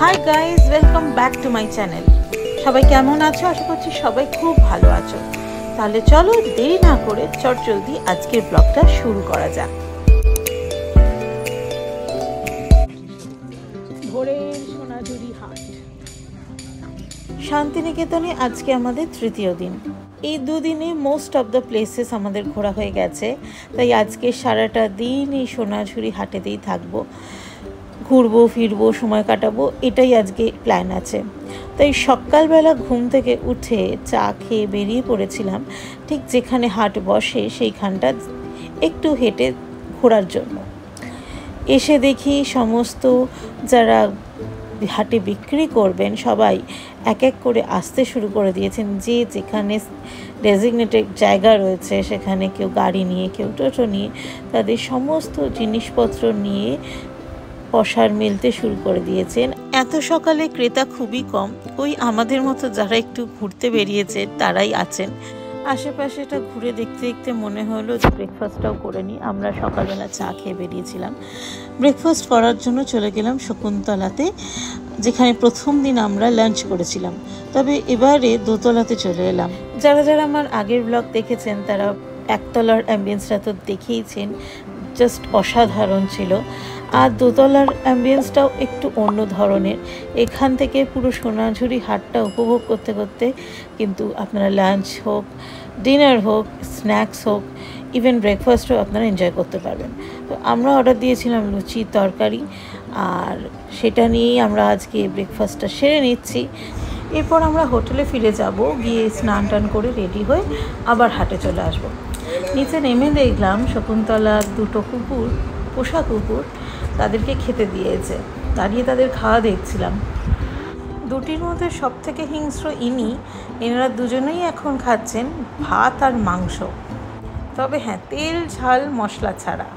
Hi guys, welcome back to my channel. সবাই কেমন আছো? আশা করছি সবাই খুব ভালো আছো। তাহলে চলো দেরি না করে চটজলদি আজকের ব্লগটা শুরু করা যাক। ভোরের সোনাঝুরি হাট, শান্তিনিকেতনে আজকে আমাদের তৃতীয় দিন। এই দুদিনে মোস্ট অফ দ্য প্লেসেস আমাদের ঘোরা হয়ে গেছে, তাই আজকে সারাটা দিন এই সোনাঝুরি হাটেতেই থাকবো, ঘুরবো ফিরবো, সময় কাটাবো, এটাই আজকে প্ল্যান আছে। তাই সকালবেলা ঘুম থেকে উঠে চা খেয়ে বেরিয়ে পড়েছিলাম ঠিক যেখানে হাট বসে সেইখানটা একটু হেঁটে ঘোরার জন্য। এসে দেখি সমস্ত যারা হাটে বিক্রি করবেন সবাই এক এক করে আসতে শুরু করে দিয়েছেন। যে যেখানে ডেজিগনেটেড জায়গা রয়েছে সেখানে কেউ গাড়ি নিয়ে, কেউ টোটো নিয়ে তাদের সমস্ত জিনিসপত্র নিয়ে পসার মেলতে শুরু করে দিয়েছেন। এত সকালে ক্রেতা খুবই কম, ওই আমাদের মতো যারা একটু ঘুরতে বেরিয়েছে তারাই আছেন। আশেপাশেটা ঘুরে দেখতে দেখতে মনে হলো যে ব্রেকফাস্টটাও করে নিই। আমরা সকালবেলা চা খেয়ে বেরিয়েছিলাম, ব্রেকফাস্ট করার জন্য চলে গেলাম শকুন্তলাতে, যেখানে প্রথম দিন আমরা লাঞ্চ করেছিলাম। তবে এবারে দোতলাতে চলে এলাম। যারা যারা আমার আগের ব্লগ দেখেছেন তারা একতলার অ্যাম্বিয়েন্সটা তো দেখেইছেন, জাস্ট অসাধারণ ছিল। আর দোতলার অ্যাম্বিয়েন্সটাও একটু অন্য ধরনের। এখান থেকে পুরো সোনাঝুরি হাটটা উপভোগ করতে করতে কিন্তু আপনারা লাঞ্চ হোক, ডিনার হোক, স্ন্যাক্স হোক, ইভেন ব্রেকফাস্টও আপনারা এনজয় করতে পারবেন। তো আমরা অর্ডার দিয়েছিলাম লুচি তরকারি, আর সেটা নিয়েই আমরা আজকে ব্রেকফাস্টটা সেরে নিচ্ছি। এরপর আমরা হোটেলে ফিরে যাব, গিয়ে স্নান টান করে রেডি হয়ে আবার হাটে চলে আসব। নিচে নেমে দেখলাম শকুন্তলার দুটো কুকুর, পোষা কুকুর, তাদেরকে খেতে দিয়েছে। দাঁড়িয়ে তাদের খাওয়া দেখছিলাম। দুটির মধ্যে সব থেকে হিংস্র এনারা দুজনেই এখন খাচ্ছেন ভাত আর মাংস, তবে হ্যাঁ, তেল ঝাল মশলা ছাড়া।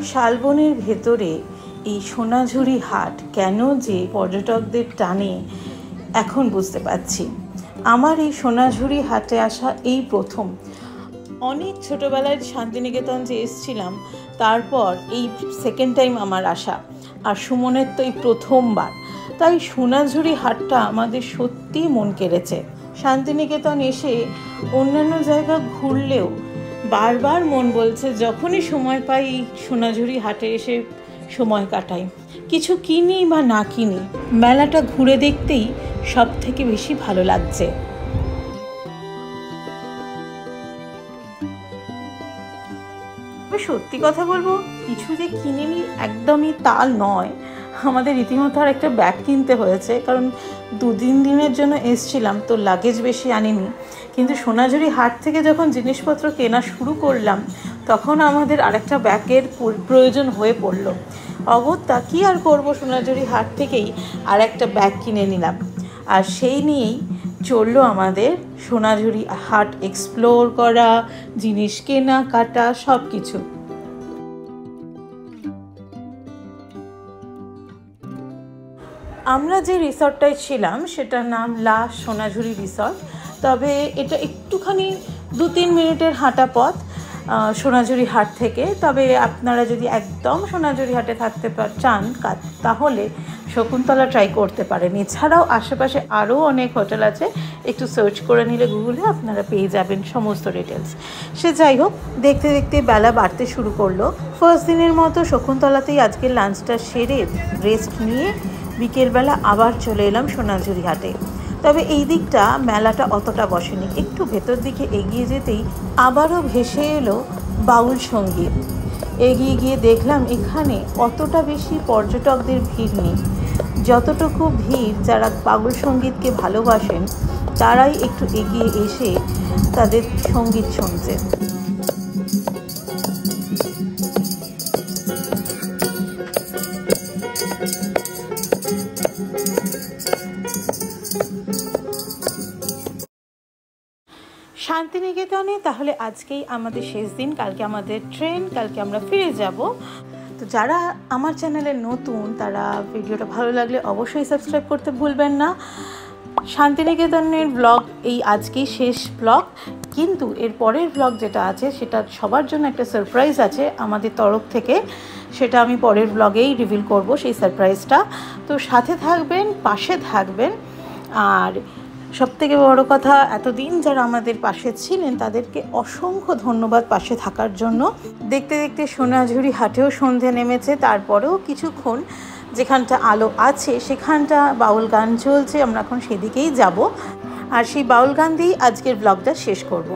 শালবনের ভেতরে এই সোনাঝুরি হাট কেন যে পর্যটকদের টানে এখন বুঝতে পারছি। আমার এই সোনাঝুরি হাটে আসা এই প্রথম। অনেক ছোটোবেলায় শান্তিনিকেতন যে এসেছিলাম, তারপর এই সেকেন্ড টাইম আমার আসা, আর সুমনের তো এই প্রথমবার। তাই সোনাঝুরি হাটটা আমাদের সত্যিই মন কেড়েছে। শান্তিনিকেতন এসে অন্যান্য জায়গা ঘুরলেও বারবার মন বলছে যখনই সময় পাই এই সোনাঝুরি হাটে এসে সময় কাটাই, কিছু কিনি বা না কিনি, মেলাটা ঘুরে দেখতেই সব থেকে বেশি ভালো লাগছে। সত্যি কথা বলবো, কিছু যে কিনে নিই একদমই তা নয়। আমাদের রীতিমতো আর একটা ব্যাগ কিনতে হয়েছে, কারণ 2-3 দিনের জন্য এসছিলাম, তো লাগেজ বেশি আনিনি। কিন্তু সোনাঝুরি হাট থেকে যখন জিনিসপত্র কেনা শুরু করলাম, তখন আমাদের আরেকটা ব্যাগের প্রয়োজন হয়ে পড়লো। অগত্যা কী আর করবো, সোনাঝুরি হাট থেকেই আর একটা ব্যাগ কিনে নিলাম। আর সেই নিয়েই চললো আমাদের সোনাঝুরি হাট এক্সপ্লোর করা, জিনিস কেনা কাটা সব কিছু। আমরা যে রিসর্টটায় ছিলাম সেটার নাম লা সোনাঝুরি রিসর্ট। তবে এটা একটুখানি 2-3 মিনিটের হাঁটা পথ সোনাঝুরি হাট থেকে। তবে আপনারা যদি একদম সোনাঝুরি হাটে থাকতে চান তাহলে শকুন্তলা ট্রাই করতে পারেন। এছাড়াও আশেপাশে আরও অনেক হোটেল আছে, একটু সার্চ করে নিলে গুগলে আপনারা পেয়ে যাবেন সমস্ত ডিটেলস। সে যাই হোক, দেখতে দেখতে বেলা বাড়তে শুরু করলো। ফার্স্ট দিনের মতো শকুন্তলাতেই আজকের লাঞ্চটা সেরে রেস্ট নিয়ে বিকেলবেলা আবার চলে এলাম সোনাঝুরি হাটে। তবে এই দিকটা মেলাটা অতটা বসেনি, একটু ভেতর দিকে এগিয়ে যেতেই আবারও ভেসে এলো বাউল সঙ্গীত। এগিয়ে গিয়ে দেখলাম এখানে অতটা বেশি পর্যটকদের ভিড় নেই, যতটুকু ভিড় যারা বাউল সঙ্গীতকে ভালোবাসেন তারাই একটু এগিয়ে এসে তাদের সঙ্গীত শুনছে। শান্তিনিকেতনে তাহলে আজকেই আমাদের শেষ দিন, কালকে আমাদের ট্রেন, কালকে আমরা ফিরে যাব। তো যারা আমার চ্যানেলে নতুন তারা ভিডিওটা ভালো লাগলে অবশ্যই সাবস্ক্রাইব করতে ভুলবেন না। শান্তিনিকেতনের ব্লগ এই আজকেই শেষ ব্লগ, কিন্তু এর পরের ব্লগ যেটা আছে সেটা সবার জন্য একটা সারপ্রাইজ আছে আমাদের তরফ থেকে, সেটা আমি পরের ব্লগেই রিভিল করব সেই সারপ্রাইজটা। তো সাথে থাকবেন, পাশে থাকবেন। আর সবথেকে বড় কথা, এতদিন যারা আমাদের পাশে ছিলেন তাদেরকে অসংখ্য ধন্যবাদ পাশে থাকার জন্য। দেখতে দেখতে সোনাঝুরি হাটেও সন্ধে নেমেছে, তারপরেও কিছুক্ষণ যেখানটা আলো আছে সেখানটা বাউল গান চলছে, আমরা এখন সেদিকেই যাব। আর সেই বাউল গান দিয়েই আজকের ব্লগটা শেষ করব।